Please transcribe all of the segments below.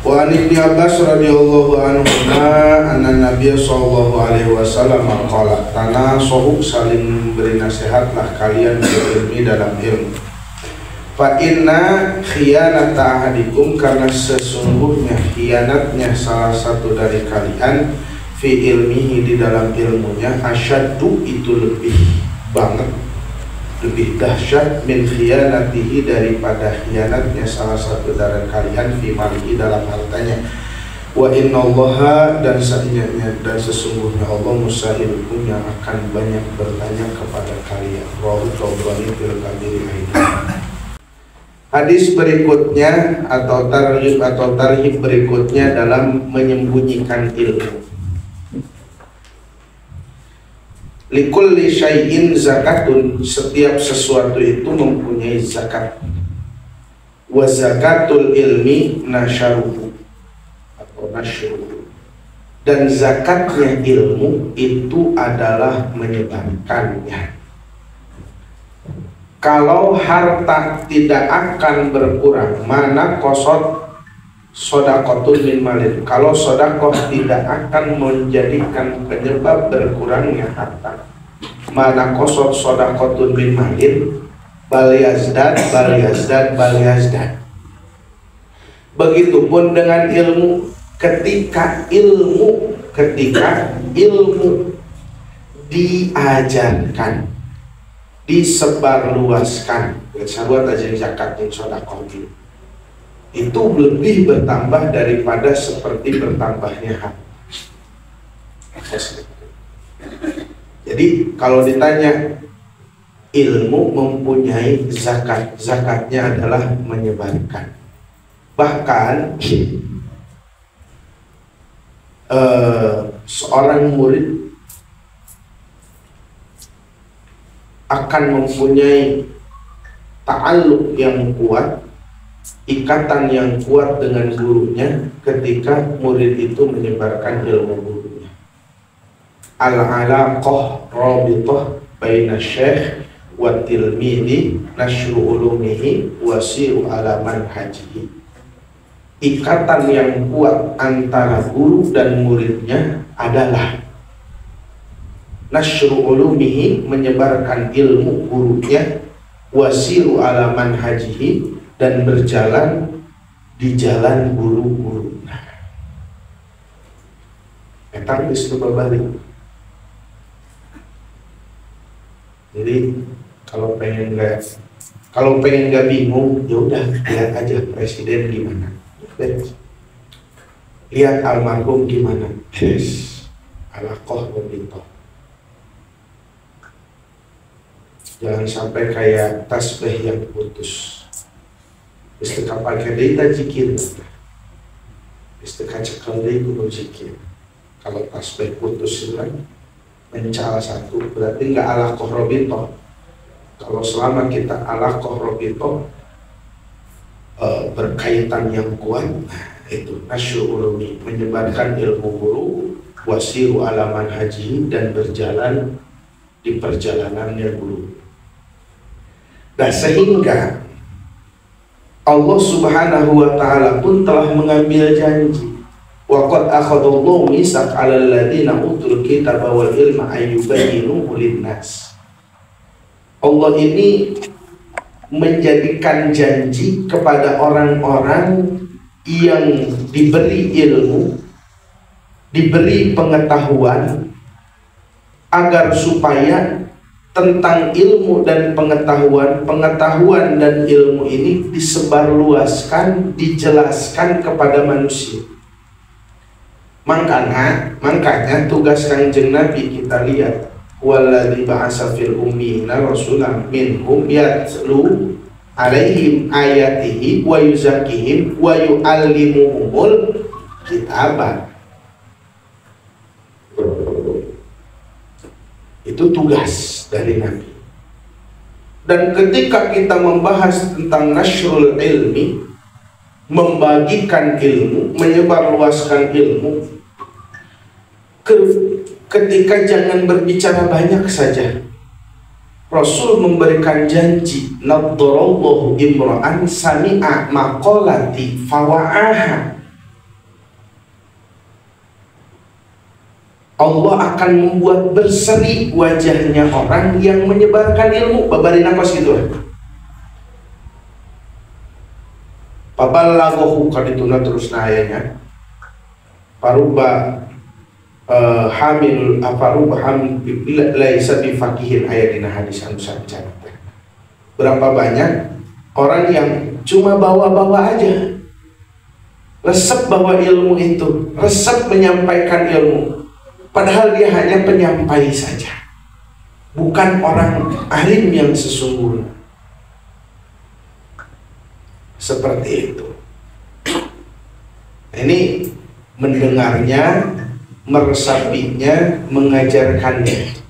Wa an Ibnu Abbas radhiyallahu anhu anna Nabiy sallallahu alaihi wasallam qala tanasahu, saling beri nasihatlah kalian berilmi dalam ilmu. Fa inna khiyanata ahadikum, karena sesungguhnya khianatnya salah satu dari kalian fi ilmihi, di dalam ilmunya, asyaddu, itu lebih banget, lebih dahsyat, min khiyanatihi, daripada khianatnya salah satu dari kalian fi malihi, dalam hartanya. Wa innallaha, dan sesungguhnya Allah musa'ilukum, yang akan banyak bertanya kepada kalian. Rawahu Tabrani fil Kabir. Hadis berikutnya atau tarhib berikutnya dalam menyembunyikan ilmu. Likulli syai'in zakatun, setiap sesuatu itu mempunyai zakat. Wa zakatul ilmi nasyaruhu atau nasyruhu, dan zakatnya ilmu itu adalah menyebarkannya. Kalau harta tidak akan berkurang, mana kosot sodakotun min malin, kalau sodakoh tidak akan menjadikan penyebab berkurangnya harta, mana kosot sodakotun min malin, bal yazdad. Begitupun dengan ilmu, ketika ilmu diajarkan, disebarluaskan, sahabat aja zakat dan sodakoh itu lebih bertambah daripada seperti bertambahnya harta. Jadi kalau ditanya ilmu mempunyai zakat, zakatnya adalah menyebarkan. Bahkan seorang murid akan mempunyai ta'alluq yang kuat, ikatan yang kuat dengan gurunya ketika murid itu menyebarkan ilmu gurunya. Al-alaqah rabithah baina syekh wa tilmidi nasyru ulumihi wa siru ala manhajihi. Ikatan yang kuat antara guru dan muridnya adalah nasyru ulumihi, menyebarkan ilmu gurunya, wasiru ala manhajihi, dan berjalan di jalan guru-gurunya. Etang isu babari. Jadi kalau pengen nggak bingung, ya udah lihat aja presiden gimana, lihat almarhum gimana, alaqoh begitu. Jangan sampai kayak tasbih yang putus. Istiqah pakai data zikir, istiqah cekal deh kudu zikir. Kalau tasbih putus itu mencala satu, berarti nggak ala kohrobito. Kalau selama kita ala kohrobito berkaitan yang kuat, itu nasyur ulumi, menyebarkan ilmu guru, wasiru ala manhaji, dan berjalan di perjalanannya guru. Dan sehingga Allah Subhanahu wa ta'ala pun telah mengambil janji, wa qad akhadallahu mitsaq 'alal ladzina utul kitaba wal ilma ayyubayyinu linnas. Allah ini menjadikan janji kepada orang-orang yang diberi ilmu, diberi pengetahuan, agar supaya tentang ilmu dan pengetahuan dan ilmu ini disebarluaskan, dijelaskan kepada manusia. Makanya tugas Kanjeng Nabi kita lihat, walladzi ba'atsa fil ummiyina rasulan minhum yatlu alaihim ayatihi wa yuzakkihim wa yu'allimuhumul kitaba. Itu tugas dari Nabi. Dan ketika kita membahas tentang nasyrul ilmi, membagikan ilmu, menyebarluaskan ilmu, ketika jangan berbicara banyak saja. Rasul memberikan janji, naddarallahu imra'an sami'a maqalati fawa'aha Allah akan membuat berseri wajahnya orang yang menyebarkan ilmu. Babarina kos gitu lah. Pabalaghohu kadituna terus nayanya. Paruba hamil aparuba hamil laisa bifaqihin ayadina hadis anu sancana. Berapa banyak orang yang cuma bawa-bawa aja, resep bawa ilmu itu, resep menyampaikan ilmu, padahal dia hanya penyampai saja, bukan orang alim yang sesungguhnya. Seperti itu. Ini mendengarnya, meresapinya, mengajarkannya.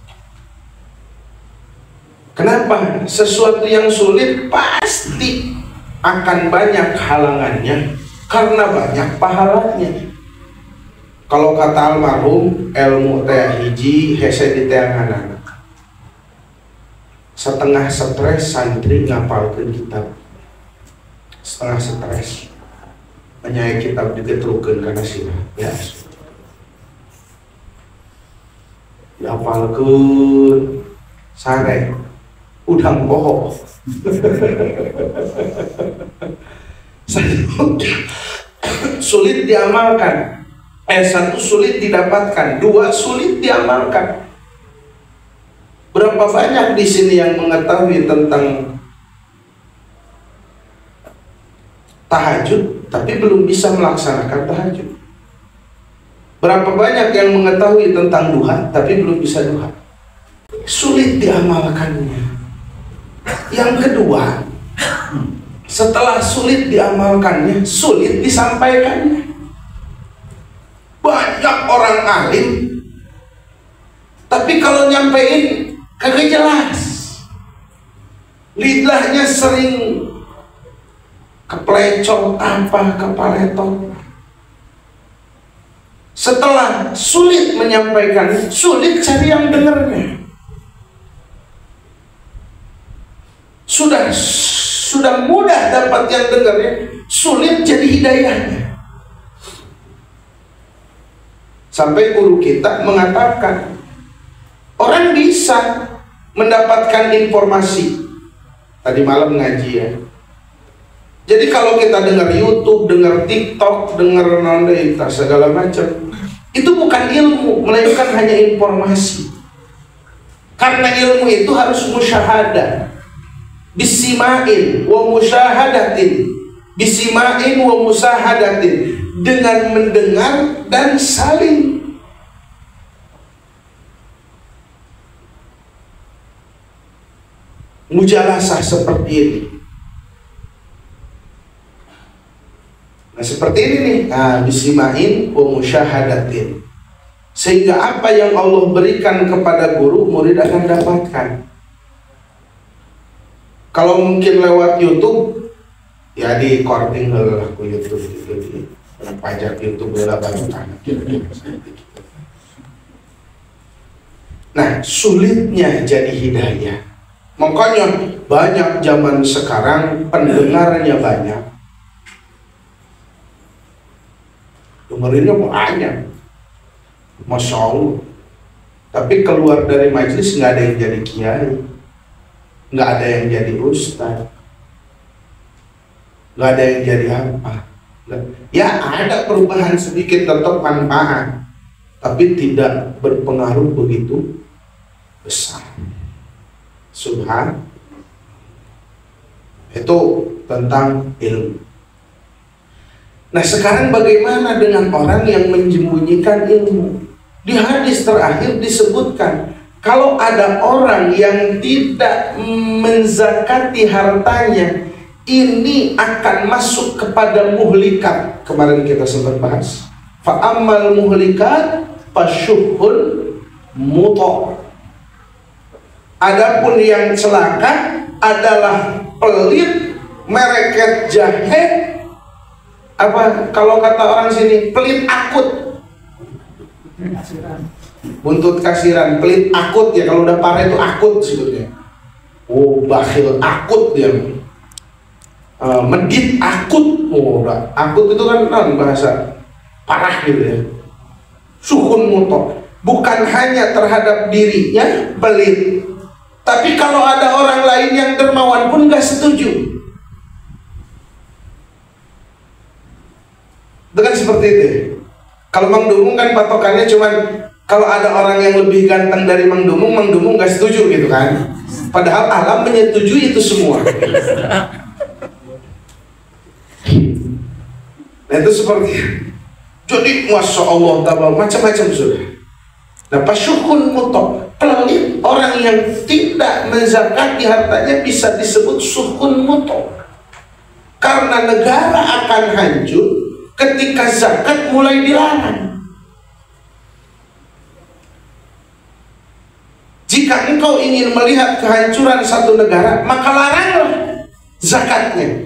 Kenapa? Sesuatu yang sulit pasti akan banyak halangannya karena banyak pahalanya. Kalau kata almarhum, ilmu teh hiji hese di teanganan. Setengah stres santri ngapalkeun kitab. Setengah stres menyai kitab digetrukeun kana sirah. Ya. Diapalkeun sare udang pohon. Sulit diamalkan. Satu sulit didapatkan, dua sulit diamalkan. Berapa banyak di sini yang mengetahui tentang tahajud tapi belum bisa melaksanakan tahajud? Berapa banyak yang mengetahui tentang duha tapi belum bisa duha? Sulit diamalkannya. Yang kedua, setelah sulit diamalkannya, sulit disampaikannya. Banyak orang alim, tapi kalau nyampein kagak jelas. Lidahnya sering keplecot apa kepaletot. Setelah sulit menyampaikan, sulit cari yang dengarnya. Sudah mudah dapat yang dengarnya, sulit jadi hidayahnya. Sampai guru kita mengatakan, orang bisa mendapatkan informasi. Tadi malam ngaji ya. Jadi kalau kita dengar YouTube, dengar TikTok, dengar nonton segala macam, itu bukan ilmu, melainkan hanya informasi. Karena ilmu itu harus musyahadah. Bisimain wa musyahadatin, bisimain wa musahadatin, dengan mendengar dan saling. Mujalasah seperti ini. Nah seperti ini nih, bisimain wa musyahadatin, sehingga apa yang Allah berikan kepada guru, murid akan dapatkan. Kalau mungkin lewat YouTube, ya di recording lah ku YouTube gitu, di pajak YouTube lah baru. Nah, sulitnya jadi hidayah. Makanya banyak zaman sekarang pendengarnya banyak, dengerinnya banyak, masya Allah. Tapi keluar dari majelis nggak ada yang jadi kiai, nggak ada yang jadi ustaz, nggak ada yang jadi apa. Ya ada perubahan sedikit, tetap manfaat, tapi tidak berpengaruh begitu besar. Subhan. Itu tentang ilmu. Nah sekarang bagaimana dengan orang yang menyembunyikan ilmu? Di hadis terakhir disebutkan, kalau ada orang yang tidak menzakati hartanya, ini akan masuk kepada muhlikat. Kemarin kita sempat bahas. Fa'ammal muhlikat fasyuhun muto'. Adapun yang celaka adalah pelit, mereket jahe, apa kalau kata orang sini, pelit akut. Buntut kasiran, pelit akut ya, kalau udah parah itu akut sebetulnya. Oh, bakhil akut dia. Medit akut. Oh, akut itu kan bahasa parah gitu ya. Suhun mutok. bukan hanya terhadap dirinya pelit, tapi kalau ada orang lain yang dermawan pun gak setuju. Dengan seperti itu. Kalau Mang Dumung kan patokannya cuman kalau ada orang yang lebih ganteng dari Mang Dumung gak setuju gitu kan. Padahal alam menyetujui itu semua. Nah itu seperti, jadi Masya Allah macam-macam sudah. Nah pasyukun mutok, pelit, orang yang tidak menzakati hartanya bisa disebut syukun mutok. Karena negara akan hancur ketika zakat mulai dilarang. Jika engkau ingin melihat kehancuran satu negara, maka laranglah zakatnya.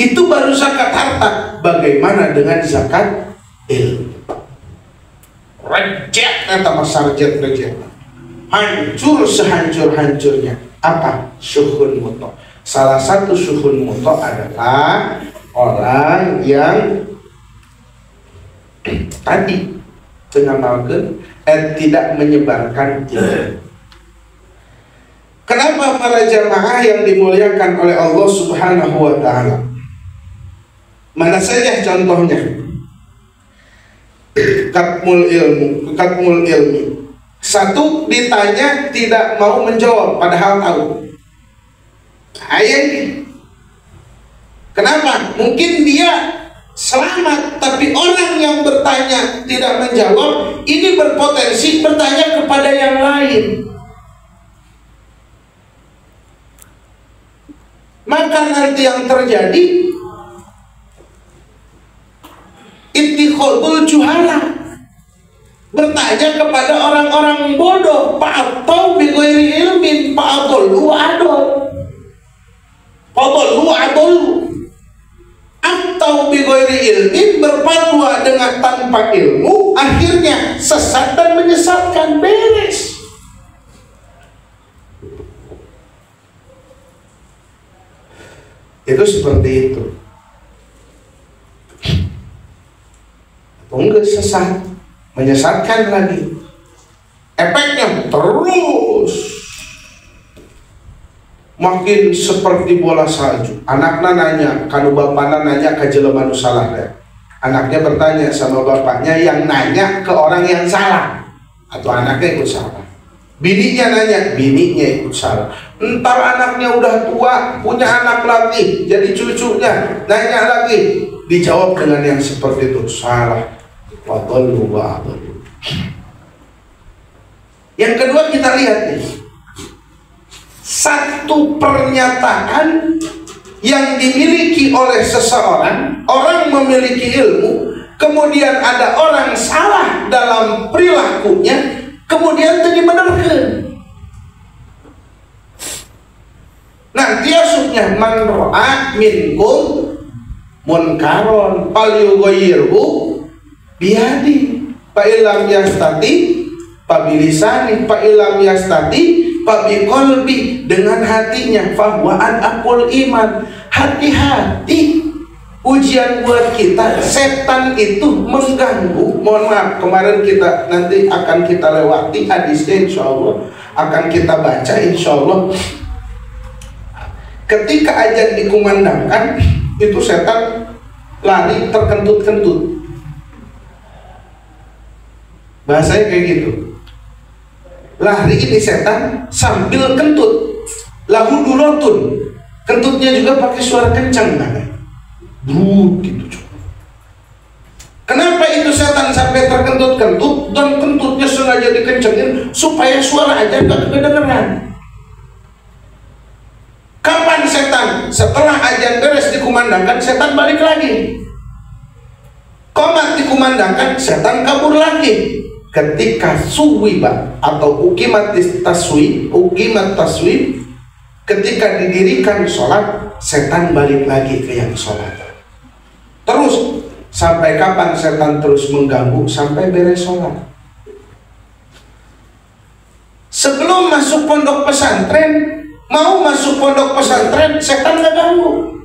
Itu baru zakat harta. Bagaimana dengan zakat ilmu? Reject atau masarjet reject. Hancur sehancur-hancurnya. Apa? Syuhun mutok. Salah satu syuhun mutok adalah orang yang tadi mengamalkan tidak menyebarkan ilmu. Kenapa para jamaah yang dimuliakan oleh Allah Subhanahu wa ta'ala? Mana saja contohnya? Katmul ilmi. Satu ditanya tidak mau menjawab padahal tahu. Ayat. Kenapa? Mungkin dia selamat, tapi orang yang bertanya tidak menjawab ini berpotensi bertanya kepada yang lain. Maka nanti yang terjadi ittikhadul juhala, bertanya kepada orang-orang bodoh, atau bighairi ilmin, fa'adallu adallu, atau bighairi ilmin, berfatwa dengan tanpa ilmu, akhirnya sesat dan menyesatkan. Beres. Itu seperti itu. Enggak sesat, menyesatkan lagi. Efeknya terus makin seperti bola salju. Anaknya nanya, kanu bapaknya nanya ke jelema nu salah deh. Anaknya bertanya sama bapaknya yang nanya ke orang yang salah, atau anaknya ikut salah. Bininya nanya, bininya ikut salah. Entar anaknya udah tua, punya anak lagi, jadi cucunya nanya lagi, dijawab dengan yang seperti itu, salah. Wadallu wa adallu. Yang kedua kita lihat nih, satu pernyataan yang dimiliki oleh seseorang, orang memiliki ilmu, kemudian ada orang salah dalam perilakunya, kemudian itu dibenarkan. Nanti asupnya man ra'a minkum munkaron falyughayyirhu biyadi, fa illam yastati fa bilisani, fa illam yastati fa biqalbi, dengan hatinya, fa huwa aqul iman. Hati-hati, ujian buat kita. Setan itu mengganggu. Mohon maaf, kemarin kita nanti akan kita lewati hadisnya, insya Allah akan kita baca insya Allah. Ketika azan dikumandangkan, itu setan lari terkentut-kentut. Bahasanya kayak gitu. Lari ini setan sambil kentut. Lahu durotun. Kentutnya juga pakai suara kencang kan? Gitu. Kenapa itu setan sampai terkentut-kentut dan kentutnya sengaja dikencengin supaya suara aja gak kedengeran? Kapan setan? Setelah azan beres dikumandangkan, setan balik lagi. Qomat dikumandangkan, setan kabur lagi. Ketika suwiba atau uqimat taswib, ketika didirikan sholat, setan balik lagi ke yang sholat. Terus sampai kapan setan terus mengganggu? Sampai beres sholat. Sebelum masuk pondok pesantren, mau masuk pondok pesantren, setan gak ganggu.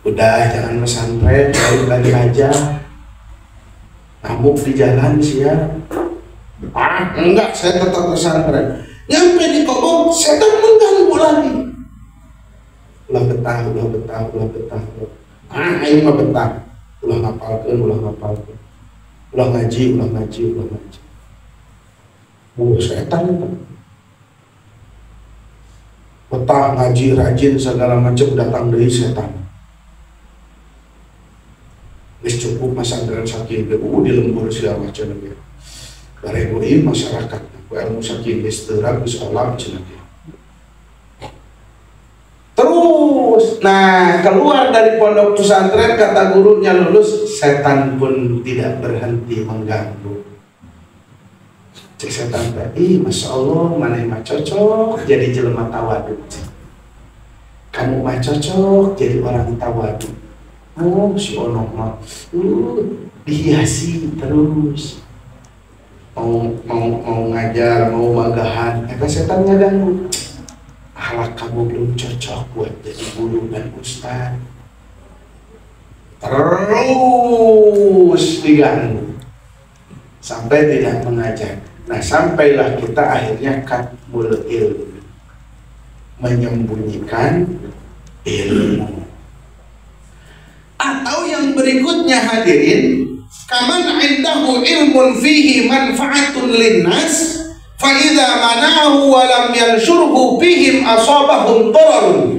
Udah, jangan pesantren, balik lagi aja. ngamuk di jalan sih ya. Enggak, saya tetap pesantren. Nyampe di kobong, setan mengganggu lagi. Ulah betah. Ayo mah betah. Ulah ngapalkeun. Ulah ngaji. Setan itu. Betah ngaji rajin segala macam datang dari setan. Wis cukup pesantren saking di lembur segala macam ya. Bareng masyarakat ilmu saking istirahat bisa olah cenah. Terus, nah keluar dari pondok pesantren kata gurunya lulus, setan pun tidak berhenti mengganggu. Cek setan tadi, masya Allah, mana mah cocok jadi jelema tawaduk. Kamu mah cocok jadi orang tawaduk. Oh si Onok mah, dihiasi terus. Mau ngajar, mau magahan, setan ngaganggu. Akhlak kamu belum cocok buat jadi guru dan ustaz. Terus diganggu sampai tidak mengajar. Nah sampailah kita akhirnya katmul ilmu, menyembunyikan ilmu. Atau yang berikutnya hadirin, kaman indahu ilmun fihi manfaatun linnas fa idza mana'ahu wa lam yanshurhu bihim asabahum dararun.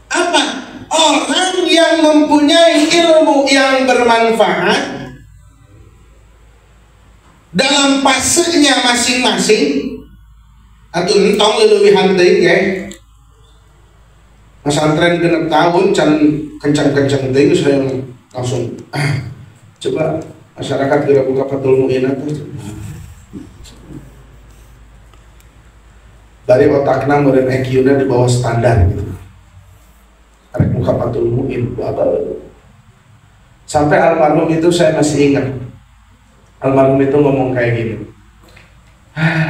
Apa? Orang yang mempunyai ilmu yang bermanfaat dalam fasenya masing-masing atau entong leuwih hanteuing ya. Pesantren genep tahun can kencang-kencang teuing saya langsung coba masyarakat geura buka Fathul Mu'in tuh. Dari otakna meureun EQ-na di bawah standar gitu. Arek buka Fathul Mu'in sampai almarhum itu saya masih ingat. Almarhum itu ngomong kayak gini.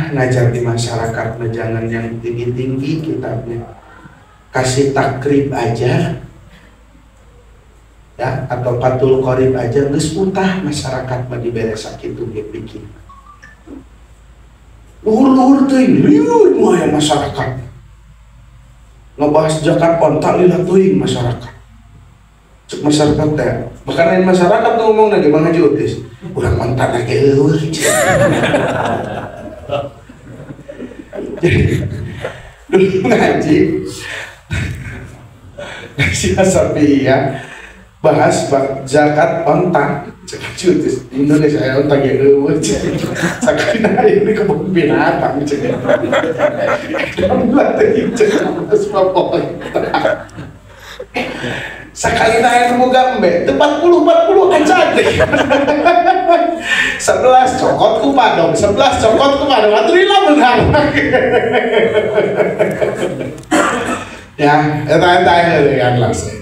Ngajar di masyarakat jangan yang tinggi-tinggi kitabnya. Kasih takrib aja ya, atau Fathul Qorib aja geus utah masyarakat mah diberes sakitu ge bikin. Luhur-luhur teuing liur moal masyarakat. Ngebahas zakat onta lila teuing masyarakat. Cek masyarakat teh, bahkan lain masyarakat tuh ngomong lagi Bang Haji Utis. Urang onta lagi eueuh. Dulu ngaji si Asapia bahas zakat onta. Cutis Indonesia onta ge eueuh. Sakina ini kebun binatang cek. Alhamdulillah teh cek sepapoi. Sakali naik mau gambe 40 aja deh. 11 cokot ku padong, 11 cokot ku padong. Atrila benar. Ya, eta yang langsung.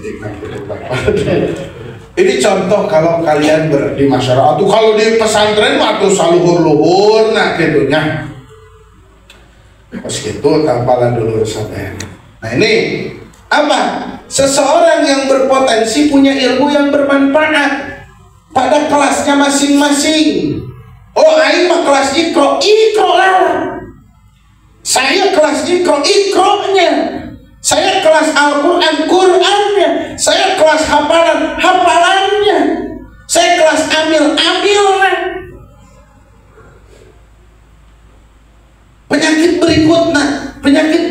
Ini contoh kalau kalian di masyarakat. Tuh kalau di pesantren mah tuh saluhur-luhur nah gitunya. Pas gitu tampalan dulu sampean. Nah ini apa? Seseorang yang berpotensi punya ilmu yang bermanfaat pada kelasnya masing-masing. Oh, aing mah kelas ikro lah. Saya kelas ikronya. Saya kelas Al-Quran, Qurannya. Saya kelas hafalannya. Saya kelas amilnya. Penyakit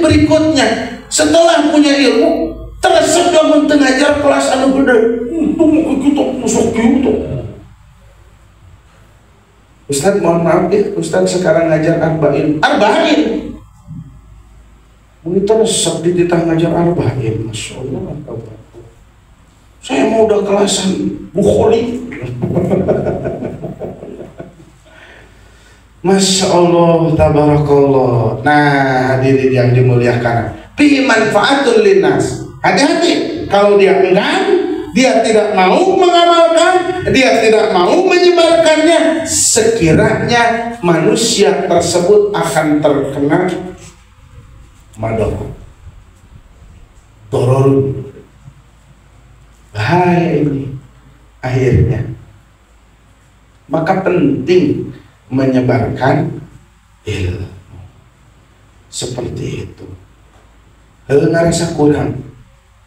berikutnya setelah punya ilmu teresep lamun teu ngajar kelas anu gede. Kita masuk gitu. Ustaz mohon maaf ya, Ustaz sekarang ngajar arba'in. Ini teresep di titah ngajar arba'in. Masya Allah. Saya mau udah kelasan Bukhari. Masya Allah, tabarakallah. Nah, hadirin yang dimuliakan, fi manfaatun linnas. Hati-hati kalau dia enggan, dia tidak mau mengamalkan, dia tidak mau menyebarkannya, sekiranya manusia tersebut akan terkena madorot, doror. Bahaya ini akhirnya. Maka penting menyebarkan ilmu seperti itu. Ngerasa kurang.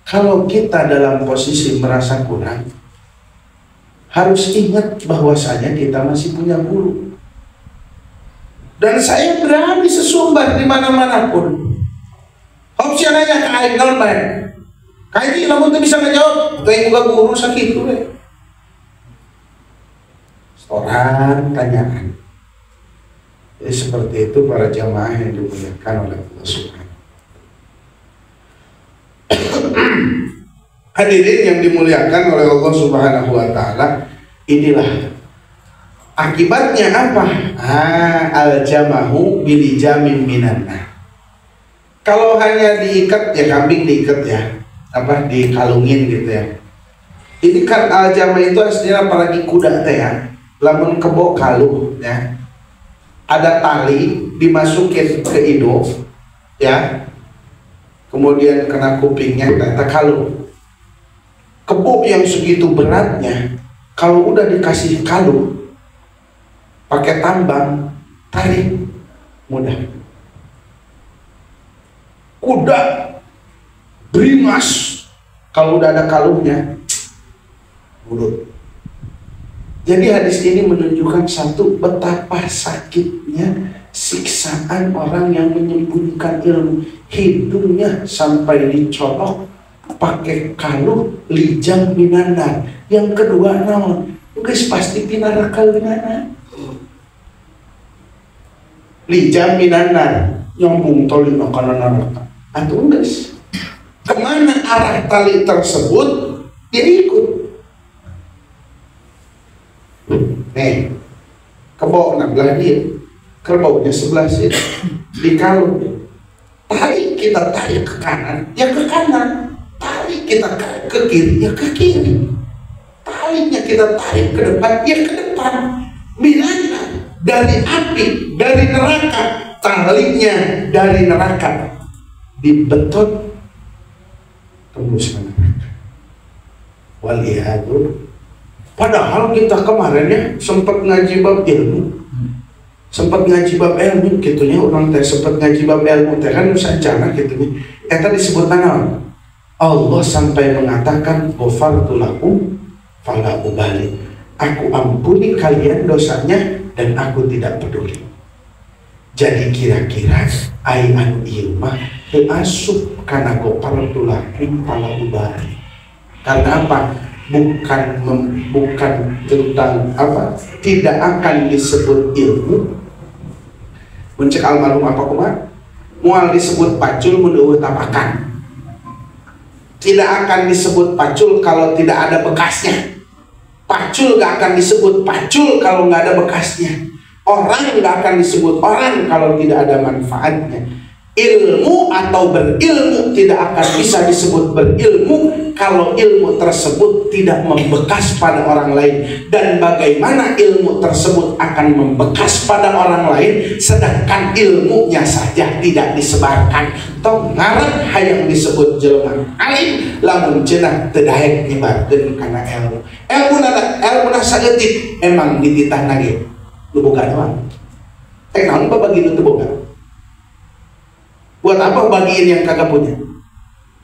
Kalau kita dalam posisi merasa kurang, harus ingat bahwasanya kita masih punya guru. Dan saya berani sesumbar di mana-mana pun. Opsi nanya ke aing naon bae. Kayak lamun teu bisa ngajawab, teu boga guru sakitu we. Orang tanyaan. Jadi seperti itu para jamaah yang dimuliakan oleh Allah Subhanahu. Hadirin yang dimuliakan oleh Allah Subhanahu wa taala, inilah akibatnya apa? Al-jamahu bilijamin minanna. Kalau hanya diikat ya kambing diikat ya, apa dikalungin gitu ya. Ini kan al-jamah itu aslinya apalagi kuda teh ya. Lamun kebo kaluh ya. Ada tali dimasukin ke hidung ya. Kemudian kena kupingnya ternyata kaluh. Kebo yang segitu beratnya kalau udah dikasih kaluh pakai tambang tarik mudah. Kuda beringas kalau udah ada kalungnya urut. Jadi hadis ini menunjukkan satu, betapa sakitnya siksaan orang yang menyembunyikan ilmu. Hidungnya sampai dicolok pakai kaluh lijam minana. Yang kedua naon? Guys pasti pinaraka minana. Lijam minana nyambung tali kana neraka. Atau guys, kemana arah tali tersebut dia ikut. Nih, kebau belah dia, kerbaunya sebelah sini, di kalung. Tarik kita tarik ke kanan, ya ke kanan. Tarik kita ke kiri, ya ke kiri. Talinya kita tarik ke depan, ya ke depan. Minana dari api, dari neraka, talinya dari neraka. Dibetot tembus ke neraka. Waliyadu. Padahal kita kemarin ya sempat ngaji bab ilmu, gitunya orang teh sempat ngaji bab ilmu teh kan sancana gitunya. Eta disebut naon? Allah sampai mengatakan ghafartu lakum fala ubali. Aku ampuni kalian dosanya dan aku tidak peduli. Jadi kira-kira ai anu ieu mah teu asup kana ghafartu lakum fala ubali. Karena apa? Bukan tentang apa, tidak akan disebut ilmu. Mencek almarhum apa kumaha? Mual disebut pacul menurut tapakan. Tidak akan disebut pacul kalau tidak ada bekasnya. Pacul gak akan disebut pacul kalau nggak ada bekasnya. Orang gak akan disebut orang kalau tidak ada manfaatnya. Ilmu atau berilmu tidak akan bisa disebut berilmu kalau ilmu tersebut tidak membekas pada orang lain. Dan bagaimana ilmu tersebut akan membekas pada orang lain sedangkan ilmunya saja tidak disebarkan. Tong ngarep hayang disebut jelema alim lamun cenah teu daek nyebarkeun kana ilmu. Ilmu saeutik emang dititah nage lu boga doang. Naon babagi nu teu boga? Buat apa bagiin yang kagak punya?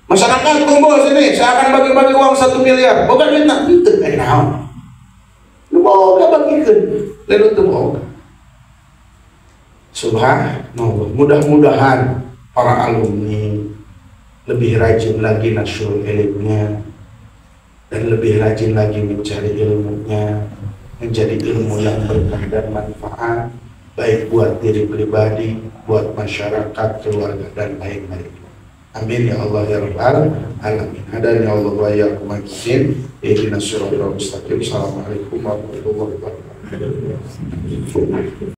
Masyarakat kumpul sini, saya akan bagi-bagi uang 1 miliar. Boga duit nak itu, naon? Lu boga bagikeun, lalu teu boga. Subhanallah, mudah-mudahan para alumni lebih rajin lagi nasyur ilmunya dan lebih rajin lagi mencari ilmunya, menjadi ilmu yang berkah dan manfaat, baik buat diri pribadi, buat masyarakat, keluarga dan lain-lain. Amin ya Allah ya Rabbal alamin. Hadani ya Allah wa iyyakum ajmain. Ihdinas siratal mustaqim. Assalamualaikum warahmatullahi wabarakatuh.